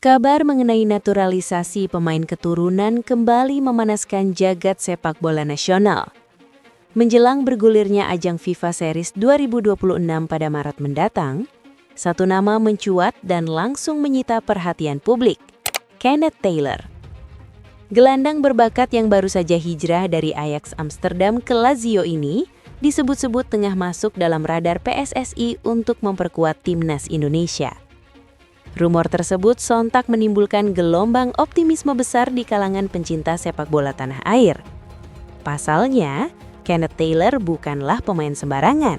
Kabar mengenai naturalisasi pemain keturunan kembali memanaskan jagat sepak bola nasional. Menjelang bergulirnya ajang FIFA Series 2026 pada Maret mendatang, satu nama mencuat dan langsung menyita perhatian publik, Kenneth Taylor. Gelandang berbakat yang baru saja hijrah dari Ajax Amsterdam ke Lazio ini disebut-sebut tengah masuk dalam radar PSSI untuk memperkuat timnas Indonesia. Rumor tersebut sontak menimbulkan gelombang optimisme besar di kalangan pencinta sepak bola tanah air. Pasalnya, Kenneth Taylor bukanlah pemain sembarangan.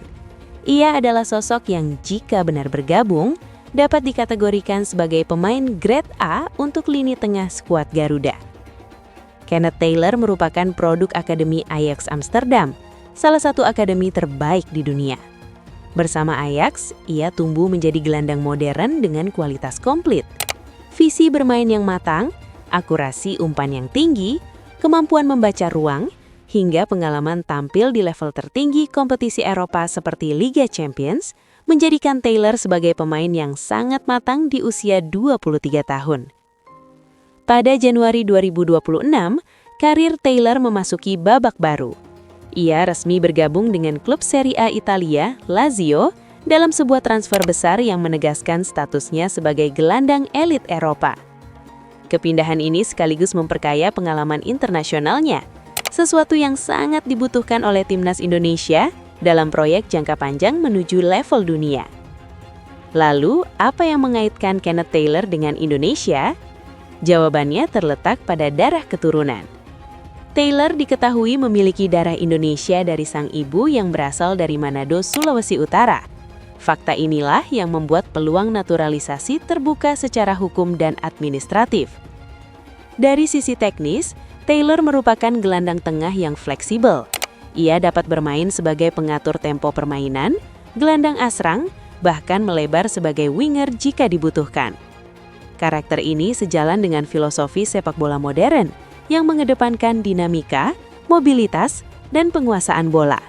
Ia adalah sosok yang jika benar bergabung, dapat dikategorikan sebagai pemain grade A untuk lini tengah skuad Garuda. Kenneth Taylor merupakan produk Akademi Ajax Amsterdam, salah satu akademi terbaik di dunia. Bersama Ajax, ia tumbuh menjadi gelandang modern dengan kualitas komplit. Visi bermain yang matang, akurasi umpan yang tinggi, kemampuan membaca ruang, hingga pengalaman tampil di level tertinggi kompetisi Eropa seperti Liga Champions, menjadikan Taylor sebagai pemain yang sangat matang di usia 23 tahun. Pada Januari 2026, karir Taylor memasuki babak baru. Ia resmi bergabung dengan klub Serie A Italia, Lazio, dalam sebuah transfer besar yang menegaskan statusnya sebagai gelandang elit Eropa. Kepindahan ini sekaligus memperkaya pengalaman internasionalnya, sesuatu yang sangat dibutuhkan oleh timnas Indonesia dalam proyek jangka panjang menuju level dunia. Lalu, apa yang mengaitkan Kenneth Taylor dengan Indonesia? Jawabannya terletak pada darah keturunan. Taylor diketahui memiliki darah Indonesia dari sang ibu yang berasal dari Manado, Sulawesi Utara. Fakta inilah yang membuat peluang naturalisasi terbuka secara hukum dan administratif. Dari sisi teknis, Taylor merupakan gelandang tengah yang fleksibel. Ia dapat bermain sebagai pengatur tempo permainan, gelandang asrang, bahkan melebar sebagai winger jika dibutuhkan. Karakter ini sejalan dengan filosofi sepak bola modern, yang mengedepankan dinamika, mobilitas, dan penguasaan bola.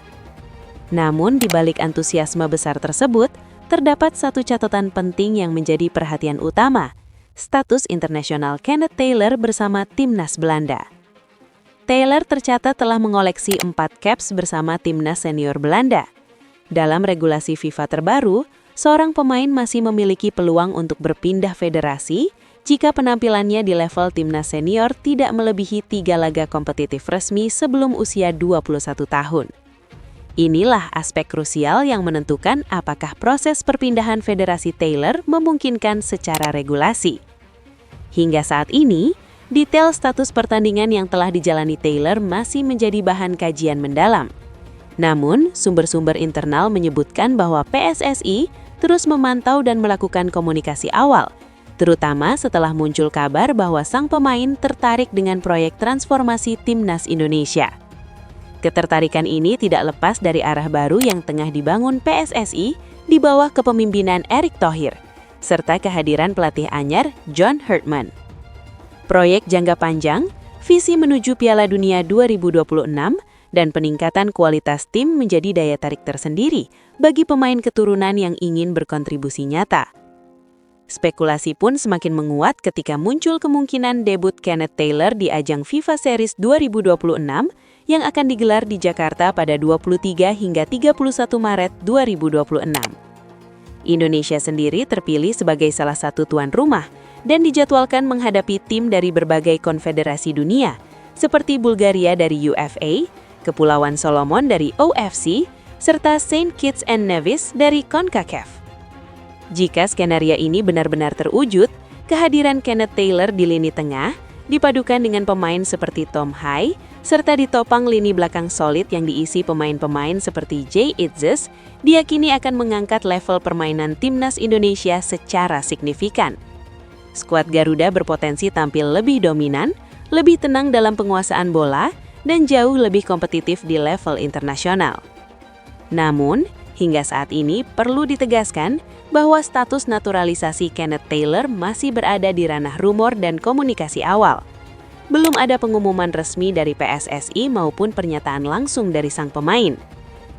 Namun di balik antusiasme besar tersebut, terdapat satu catatan penting yang menjadi perhatian utama, status internasional Kenneth Taylor bersama timnas Belanda. Taylor tercatat telah mengoleksi 4 caps bersama timnas senior Belanda. Dalam regulasi FIFA terbaru, seorang pemain masih memiliki peluang untuk berpindah federasi jika penampilannya di level timnas senior tidak melebihi 3 laga kompetitif resmi sebelum usia 21 tahun. Inilah aspek krusial yang menentukan apakah proses perpindahan federasi Taylor memungkinkan secara regulasi. Hingga saat ini, detail status pertandingan yang telah dijalani Taylor masih menjadi bahan kajian mendalam. Namun, sumber-sumber internal menyebutkan bahwa PSSI terus memantau dan melakukan komunikasi awal, terutama setelah muncul kabar bahwa sang pemain tertarik dengan proyek transformasi timnas Indonesia. Ketertarikan ini tidak lepas dari arah baru yang tengah dibangun PSSI di bawah kepemimpinan Erick Thohir, serta kehadiran pelatih anyar John Herdman. Proyek jangka panjang, visi menuju Piala Dunia 2026, dan peningkatan kualitas tim menjadi daya tarik tersendiri bagi pemain keturunan yang ingin berkontribusi nyata. Spekulasi pun semakin menguat ketika muncul kemungkinan debut Kenneth Taylor di ajang FIFA Series 2026 yang akan digelar di Jakarta pada 23 hingga 31 Maret 2026. Indonesia sendiri terpilih sebagai salah satu tuan rumah dan dijadwalkan menghadapi tim dari berbagai konfederasi dunia, seperti Bulgaria dari UEFA, Kepulauan Solomon dari OFC, serta Saint Kitts and Nevis dari CONCACAF. Jika skenario ini benar-benar terwujud, kehadiran Kenneth Taylor di lini tengah, dipadukan dengan pemain seperti Tom Hai, serta ditopang lini belakang solid yang diisi pemain-pemain seperti Jay Itzes, diyakini akan mengangkat level permainan timnas Indonesia secara signifikan. Skuad Garuda berpotensi tampil lebih dominan, lebih tenang dalam penguasaan bola, dan jauh lebih kompetitif di level internasional. Namun, hingga saat ini perlu ditegaskan bahwa status naturalisasi Kenneth Taylor masih berada di ranah rumor dan komunikasi awal. Belum ada pengumuman resmi dari PSSI maupun pernyataan langsung dari sang pemain.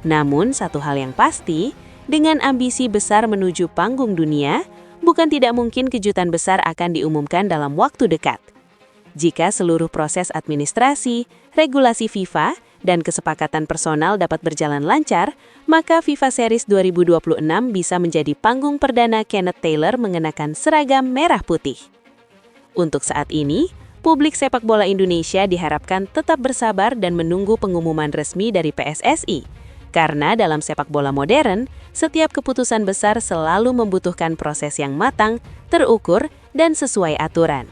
Namun, satu hal yang pasti, dengan ambisi besar menuju panggung dunia, bukan tidak mungkin kejutan besar akan diumumkan dalam waktu dekat. Jika seluruh proses administrasi, regulasi FIFA, dan kesepakatan personal dapat berjalan lancar, maka FIFA Series 2026 bisa menjadi panggung perdana Kenneth Taylor mengenakan seragam merah putih. Untuk saat ini, publik sepak bola Indonesia diharapkan tetap bersabar dan menunggu pengumuman resmi dari PSSI. Karena dalam sepak bola modern, setiap keputusan besar selalu membutuhkan proses yang matang, terukur, dan sesuai aturan.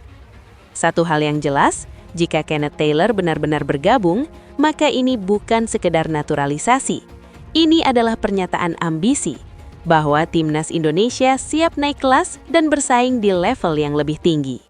Satu hal yang jelas, jika Kenneth Taylor benar-benar bergabung, maka ini bukan sekedar naturalisasi. Ini adalah pernyataan ambisi bahwa timnas Indonesia siap naik kelas dan bersaing di level yang lebih tinggi.